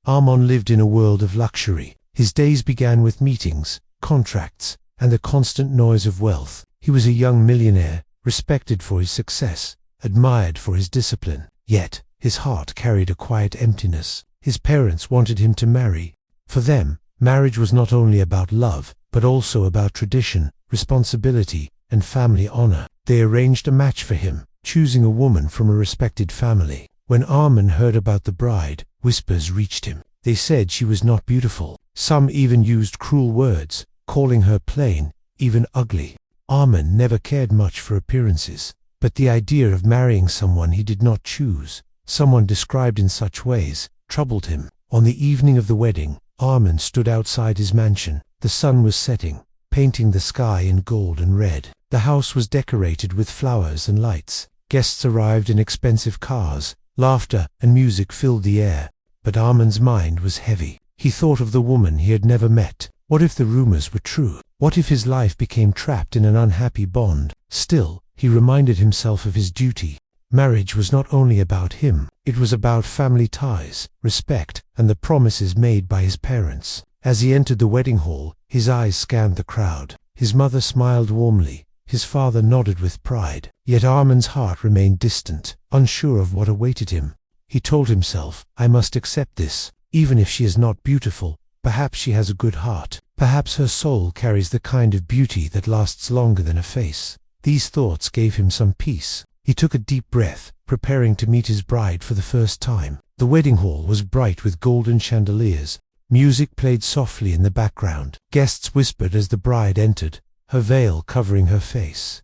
Armand lived in a world of luxury. His days began with meetings, contracts, and the constant noise of wealth. He was a young millionaire, respected for his success, admired for his discipline. Yet, his heart carried a quiet emptiness. His parents wanted him to marry. For them, marriage was not only about love, but also about tradition, responsibility, and family honor. They arranged a match for him, choosing a woman from a respected family. When Armand heard about the bride, whispers reached him. They said she was not beautiful. Some even used cruel words, calling her plain, even ugly. Armand never cared much for appearances, but the idea of marrying someone he did not choose, someone described in such ways, troubled him. On the evening of the wedding, Armand stood outside his mansion. The sun was setting, painting the sky in gold and red. The house was decorated with flowers and lights. Guests arrived in expensive cars. Laughter and music filled the air. But Armand's mind was heavy. He thought of the woman he had never met. What if the rumors were true? What if his life became trapped in an unhappy bond? Still, he reminded himself of his duty. Marriage was not only about him, it was about family ties, respect, and the promises made by his parents. As he entered the wedding hall, his eyes scanned the crowd. His mother smiled warmly. His father nodded with pride. Yet Armand's heart remained distant, unsure of what awaited him. He told himself, I must accept this. Even if she is not beautiful, perhaps she has a good heart. Perhaps her soul carries the kind of beauty that lasts longer than a face. These thoughts gave him some peace. He took a deep breath, preparing to meet his bride for the first time. The wedding hall was bright with golden chandeliers. Music played softly in the background. Guests whispered as the bride entered, her veil covering her face.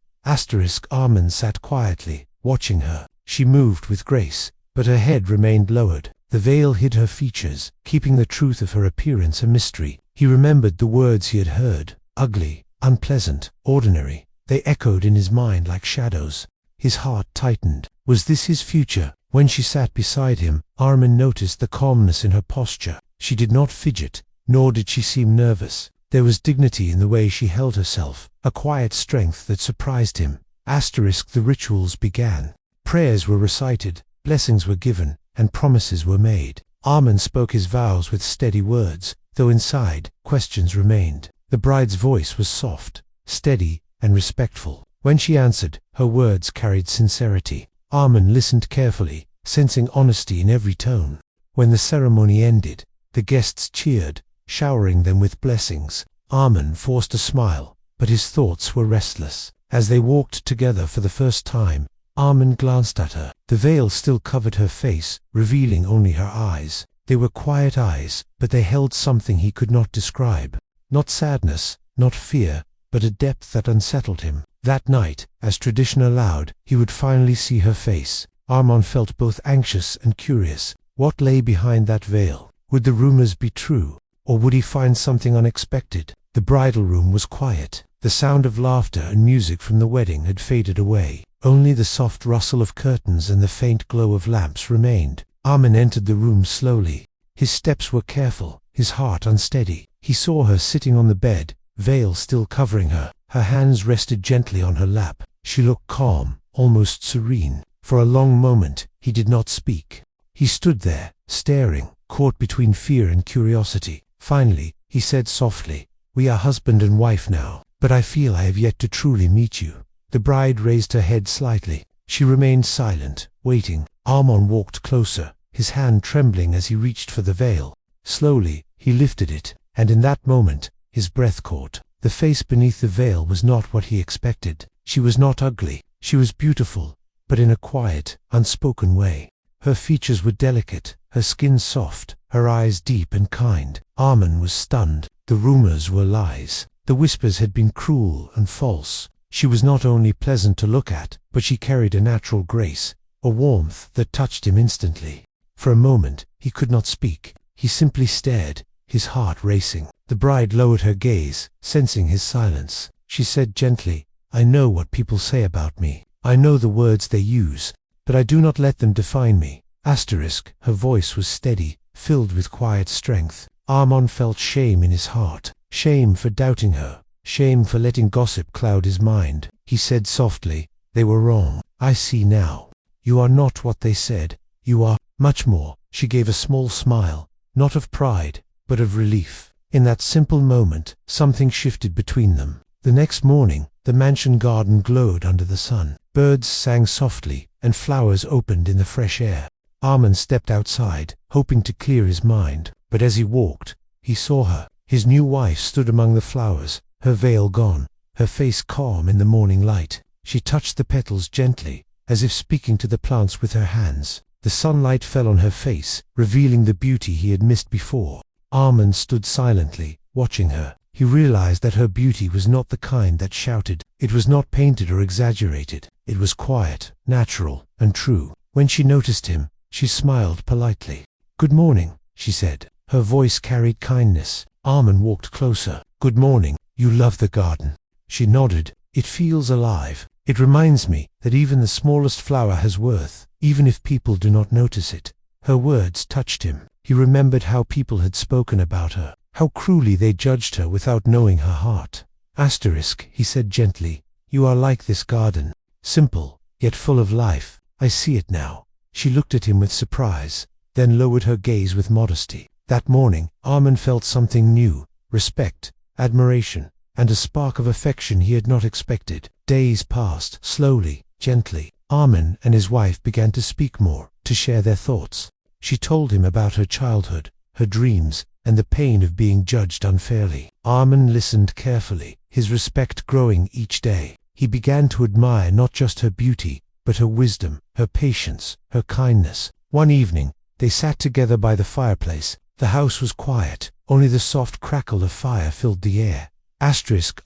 Armand sat quietly, watching her. She moved with grace, but her head remained lowered. The veil hid her features, keeping the truth of her appearance a mystery. He remembered the words he had heard. Ugly, unpleasant, ordinary. They echoed in his mind like shadows. His heart tightened. Was this his future? When she sat beside him, Armand noticed the calmness in her posture. She did not fidget, nor did she seem nervous. There was dignity in the way she held herself, a quiet strength that surprised him. The rituals began. Prayers were recited, blessings were given, and promises were made. Armand spoke his vows with steady words, though inside, questions remained. The bride's voice was soft, steady, and respectful. When she answered, her words carried sincerity. Armand listened carefully, sensing honesty in every tone. When the ceremony ended, the guests cheered, showering them with blessings. Armand forced a smile, but his thoughts were restless. As they walked together for the first time, Armand glanced at her. The veil still covered her face, revealing only her eyes. They were quiet eyes, but they held something he could not describe. Not sadness, not fear, but a depth that unsettled him. That night, as tradition allowed, he would finally see her face. Armand felt both anxious and curious. What lay behind that veil? Would the rumors be true, or would he find something unexpected? The bridal room was quiet. The sound of laughter and music from the wedding had faded away. Only the soft rustle of curtains and the faint glow of lamps remained. Armand entered the room slowly. His steps were careful, his heart unsteady. He saw her sitting on the bed, veil still covering her. Her hands rested gently on her lap. She looked calm, almost serene. For a long moment, he did not speak. He stood there, staring, caught between fear and curiosity. Finally, he said softly, "We are husband and wife now, but I feel I have yet to truly meet you." The bride raised her head slightly. She remained silent, waiting. Armand walked closer, his hand trembling as he reached for the veil. Slowly, he lifted it, and in that moment, his breath caught. The face beneath the veil was not what he expected. She was not ugly. She was beautiful, but in a quiet, unspoken way. Her features were delicate, her skin soft, her eyes deep and kind. Armand was stunned. The rumors were lies. The whispers had been cruel and false. She was not only pleasant to look at, but she carried a natural grace, a warmth that touched him instantly. For a moment, he could not speak. He simply stared, his heart racing. The bride lowered her gaze, sensing his silence. She said gently, "I know what people say about me. I know the words they use, but I do not let them define me." Her voice was steady, filled with quiet strength. Armand felt shame in his heart. Shame for doubting her. Shame for letting gossip cloud his mind. He said softly, "They were wrong. I see now. You are not what they said. You are much more." She gave a small smile, not of pride, but of relief. In that simple moment, something shifted between them. The next morning, the mansion garden glowed under the sun. Birds sang softly, and flowers opened in the fresh air. Armin stepped outside, hoping to clear his mind, but as he walked, he saw her. His new wife stood among the flowers, her veil gone, her face calm in the morning light. She touched the petals gently, as if speaking to the plants with her hands. The sunlight fell on her face, revealing the beauty he had missed before. Armin stood silently, watching her. He realized that her beauty was not the kind that shouted. It was not painted or exaggerated. It was quiet, natural, and true. When she noticed him, she smiled politely. "Good morning," she said. Her voice carried kindness. Armin walked closer. "Good morning. You love the garden." She nodded. "It feels alive. It reminds me that even the smallest flower has worth, even if people do not notice it." Her words touched him. He remembered how people had spoken about her, how cruelly they judged her without knowing her heart. Asterisk, he said gently, "You are like this garden, simple, yet full of life. I see it now." She looked at him with surprise, then lowered her gaze with modesty. That morning, Armin felt something new, respect, admiration, and a spark of affection he had not expected. Days passed, slowly, gently. Armin and his wife began to speak more, to share their thoughts. She told him about her childhood, her dreams, and the pain of being judged unfairly. Armin listened carefully, his respect growing each day. He began to admire not just her beauty, but her wisdom, her patience, her kindness. One evening, they sat together by the fireplace. The house was quiet, only the soft crackle of fire filled the air.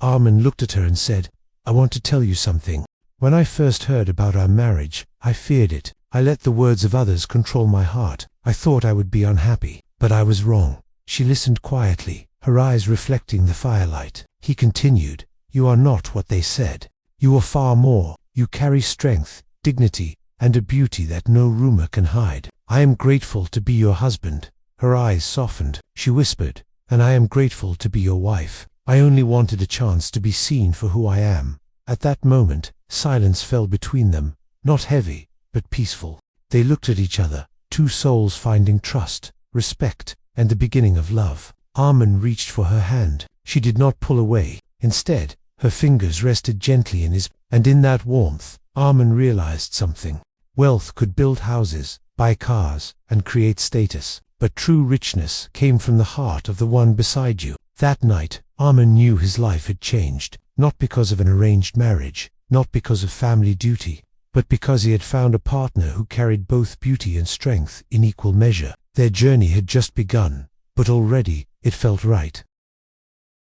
Armin looked at her and said, "I want to tell you something. When I first heard about our marriage, I feared it. I let the words of others control my heart. I thought I would be unhappy, but I was wrong." She listened quietly, her eyes reflecting the firelight. He continued, "You are not what they said. You are far more. You carry strength, dignity, and a beauty that no rumor can hide. I am grateful to be your husband." Her eyes softened. She whispered, "And I am grateful to be your wife. I only wanted a chance to be seen for who I am." At that moment, silence fell between them, not heavy, but peaceful. They looked at each other, two souls finding trust, respect, and the beginning of love. Armin reached for her hand. She did not pull away. Instead, her fingers rested gently in his, and in that warmth, Armin realized something. Wealth could build houses, buy cars, and create status, but true richness came from the heart of the one beside you. That night, Armin knew his life had changed, not because of an arranged marriage, not because of family duty, but because he had found a partner who carried both beauty and strength in equal measure. Their journey had just begun, but already it felt right.